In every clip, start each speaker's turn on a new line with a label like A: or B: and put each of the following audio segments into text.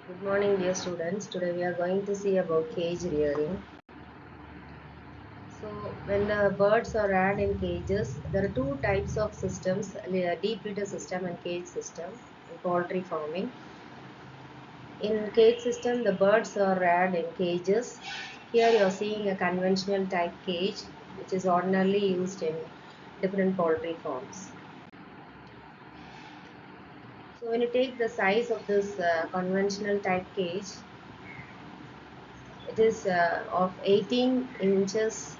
A: Good morning, dear students. Today we are going to see about cage rearing. So, when the birds are reared in cages, there are two types of systems: deep litter system and cage system in poultry farming. In cage system, the birds are reared in cages. Here you are seeing a conventional type cage, which is ordinarily used in different poultry farms. So, when you take the size of this conventional type cage, it is of 18 inches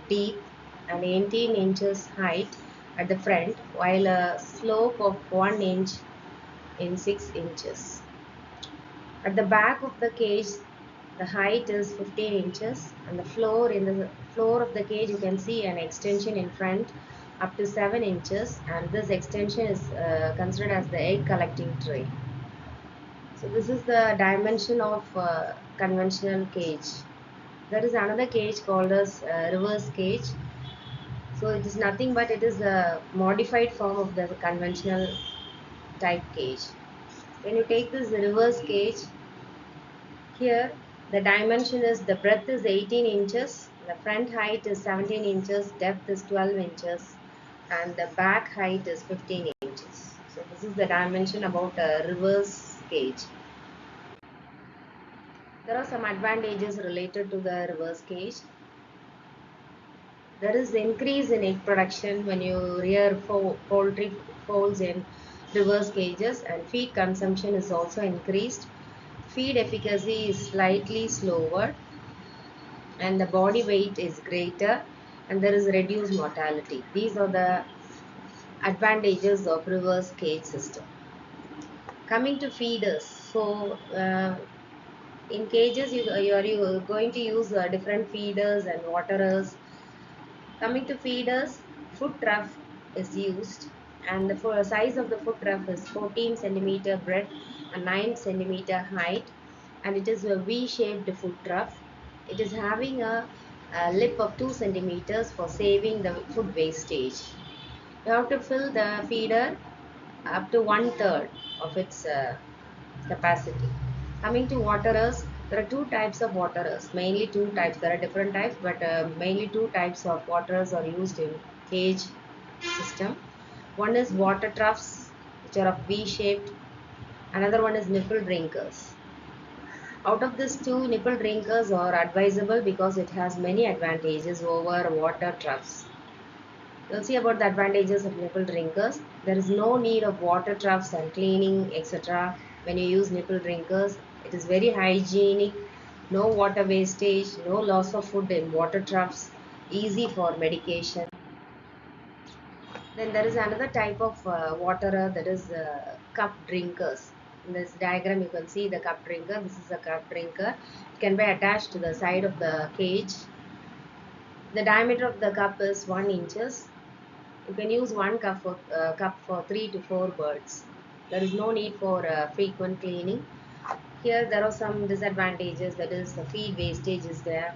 A: deep and 18 inches height at the front, while a slope of 1 inch in 6 inches. At the back of the cage, the height is 15 inches, and the floor of the cage you can see an extension in front up to 7 inches, and this extension is considered as the egg collecting tray. So this is the dimension of conventional cage. There is another cage called as reverse cage. So it is nothing but it is a modified form of the conventional type cage. When you take this reverse cage, here the dimension is the breadth is 18 inches, the front height is 17 inches, depth is 12 inches, and the back height is 15 inches. So this is the dimension about a reverse cage. There are some advantages related to the reverse cage. There is increase in egg production when you rear poultry fowls in reverse cages, and feed consumption is also increased. Feed efficacy is slightly slower, and the body weight is greater, and there is reduced mortality. These are the advantages of reverse cage system. Coming to feeders, so in cages you are going to use different feeders and waterers. Coming to feeders, food trough is used, and the size of the food trough is 14 centimeter breadth and 9 centimeter height, and it is a V-shaped food trough. It is having a lip of 2 centimeters for saving the food wastage. You have to fill the feeder up to one third of its capacity. Coming to waterers, there are two types of waterers, mainly two types. There are different types, but mainly two types of waterers are used in cage system. One is water troughs, which are of V-shaped. Another one is nipple drinkers. Out of these two, nipple drinkers are advisable because it has many advantages over water troughs. We'll see about the advantages of nipple drinkers. There is no need of water troughs and cleaning, etc. When you use nipple drinkers, it is very hygienic, no water wastage, no loss of food in water troughs, easy for medication. Then there is another type of waterer, that is cup drinkers. In this diagram, you can see the cup drinker. This is a cup drinker. It can be attached to the side of the cage. The diameter of the cup is 1 inches. You can use one cup for 3 to 4 birds. There is no need for frequent cleaning. Here there are some disadvantages, that is the feed wastage is there.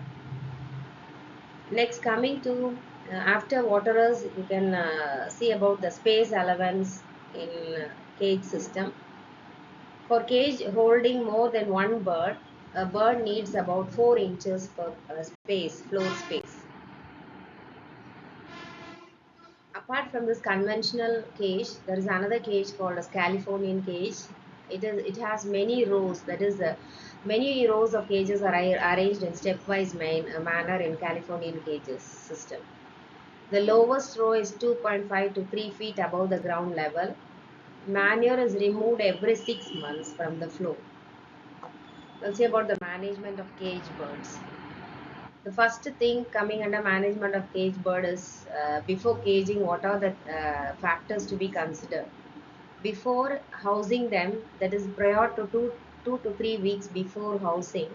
A: Next, coming to after waterers, you can see about the space allowance in cage system. For cage holding more than one bird, a bird needs about 4 inches for floor space. Apart from this conventional cage, there is another cage called as Californian cage. It has many rows. That is, many rows of cages are arranged in stepwise manner in Californian cages system. The lowest row is 2.5 to 3 feet above the ground level. Manure is removed every 6 months from the floor. Let's see about the management of cage birds. The first thing coming under management of cage bird is before caging, what are the factors to be considered? Before housing them, that is prior to 2 to 3 weeks before housing,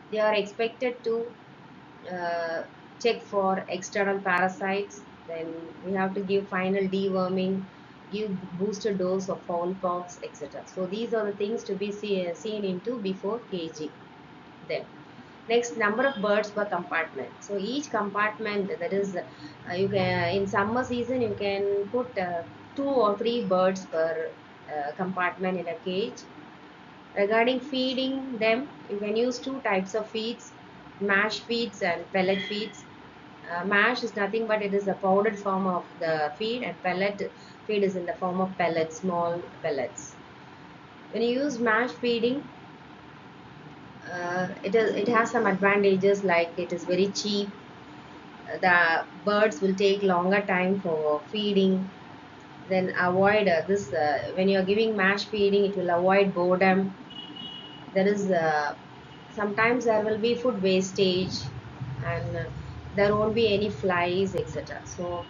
A: they are expected to uh, check for external parasites. Then we have to give final deworming, give booster dose of fowl pox, etc. So these are the things to be seen into before caging them. Next, number of birds per compartment. So each compartment, that is, you can in summer season you can put 2 or 3 birds per compartment in a cage. Regarding feeding them, you can use two types of feeds, mash feeds and pellet feeds. Mash is nothing but it is a powdered form of the feed, and pellet feed is in the form of pellets, small pellets. When you use mash feeding, it has some advantages, like it is very cheap. The birds will take longer time for feeding. Then avoid this when you are giving mash feeding, it will avoid boredom. There is sometimes there will be food wastage, and there won't be any flies, etc. So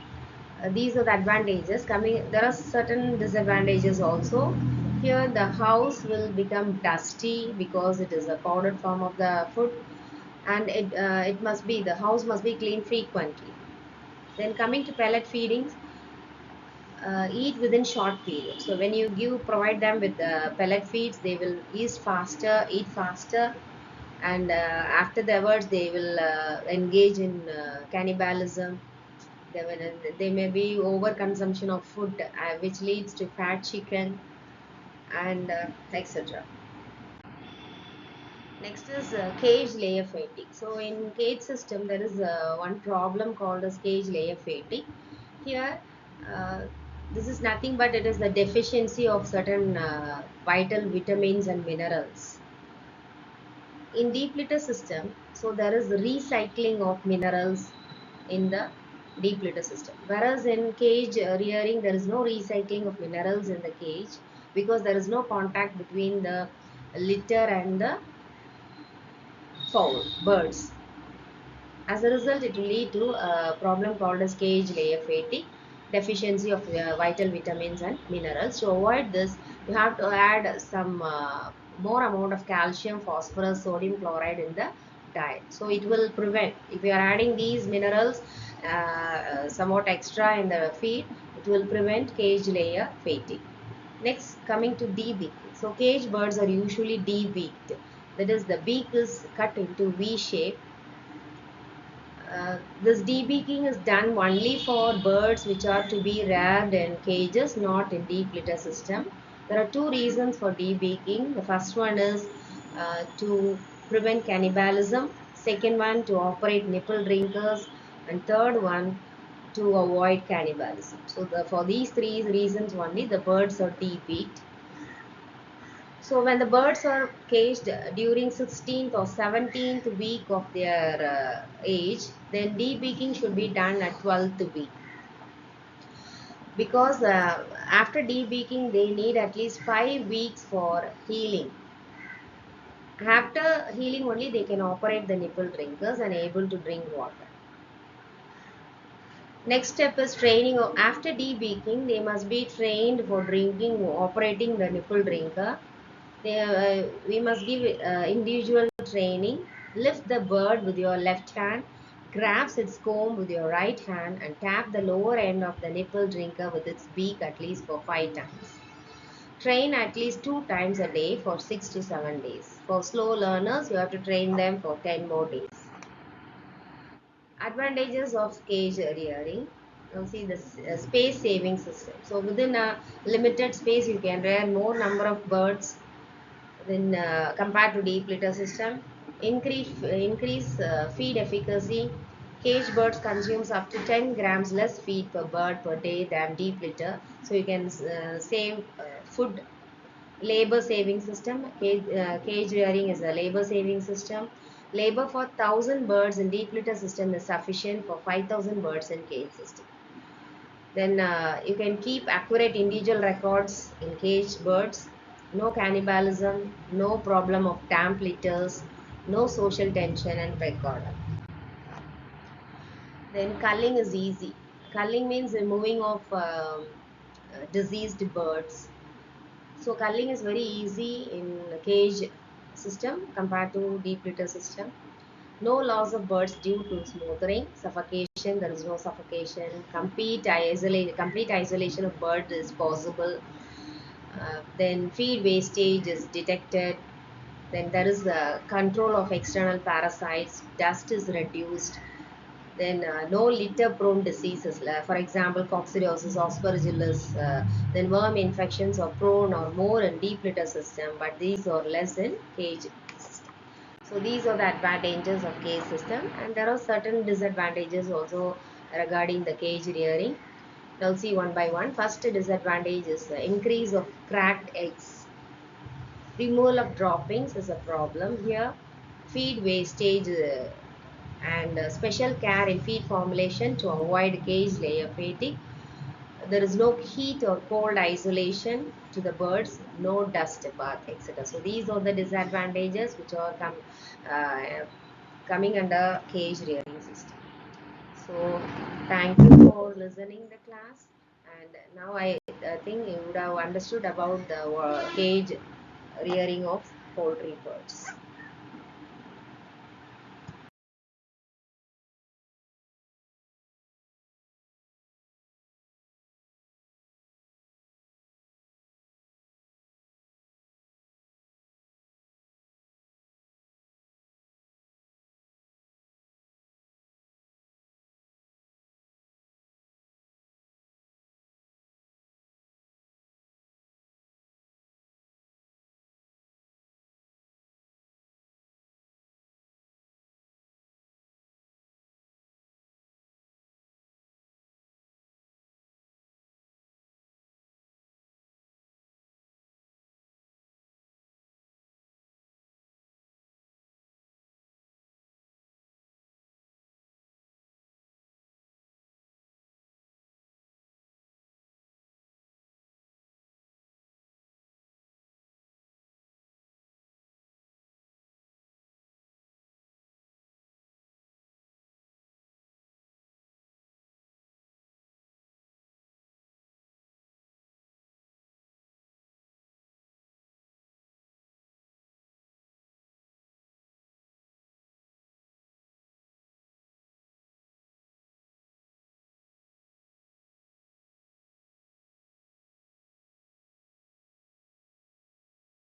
A: these are the advantages. Coming, there are certain disadvantages also. Here the house will become dusty because it is a powdered form of the food, and it must be, the house must be cleaned frequently. Then coming to pellet feedings, eat within short period. So when you provide them with the pellet feeds, they will eat faster, and afterwards they will engage in cannibalism. They may be overconsumption of food, which leads to fat chicken, and etc. Next is cage layer fatigue. So in cage system, there is one problem called as cage layer fatigue. Here, uh, this is nothing but it is the deficiency of certain vital vitamins and minerals. In deep litter system, so there is recycling of minerals in the deep litter system. Whereas in cage rearing, there is no recycling of minerals in the cage, because there is no contact between the litter and the fowl, birds. As a result, it will lead to a problem called as cage layer fatigue, deficiency of vital vitamins and minerals. To avoid this, you have to add some more amount of calcium, phosphorus, sodium chloride in the diet. So it will prevent, if you are adding these minerals somewhat extra in the feed, it will prevent cage layer fatigue. Next, coming to debeaking. So cage birds are usually debeaked. That is, the beak is cut into V shape. This debeaking is done only for birds which are to be reared in cages, not in deep litter system. There are two reasons for debeaking. The first one is to prevent cannibalism. Second one, to operate nipple drinkers. And third one, to avoid cannibalism. So for these three reasons only, the birds are debeaked. So when the birds are caged during 16th or 17th week of their age, then debeaking should be done at 12th week, because after debeaking they need at least 5 weeks for healing. After healing only they can operate the nipple drinkers and able to drink water. Next step is training. After debeaking, they must be trained for drinking, operating the nipple drinker. We must give individual training. Lift the bird with your left hand, grasp its comb with your right hand, and tap the lower end of the nipple drinker with its beak at least for 5 times. Train at least 2 times a day for 6 to 7 days. For slow learners, you have to train them for 10 more days. Advantages of cage rearing. Now see the space saving system. So within a limited space, you can rear more number of birds then compared to deep litter system. Increase feed efficacy. Cage birds consumes up to 10 grams less feed per bird per day than deep litter, so you can save food. Labor saving system. Cage rearing is a labor saving system. Labor for 1,000 birds in deep litter system is sufficient for 5,000 birds in cage system. Then you can keep accurate individual records in caged birds. No cannibalism, no problem of damp litters, no social tension and record. Then culling is easy. Culling means removing of diseased birds. So culling is very easy in cage system compared to deep litter system. No loss of birds due to smothering, suffocation. There is no suffocation. Complete isolation of bird is possible. Then feed wastage is detected. Then there is a control of external parasites. Dust is reduced. Then no litter-prone diseases, for example, coccidiosis, aspergillus. Then worm infections are prone or more in deep litter system, but these are less in cage system. So these are the advantages of cage system, and there are certain disadvantages also regarding the cage rearing. I'll see one by one. First disadvantage is the increase of cracked eggs. Removal of droppings is a problem here. Feed wastage and special care in feed formulation to avoid cage layer fatigue. There is no heat or cold isolation to the birds, no dust bath, etc. So these are the disadvantages which are coming under cage rearing system. So thank you for listening the class, and now I think you would have understood about the cage rearing of poultry birds.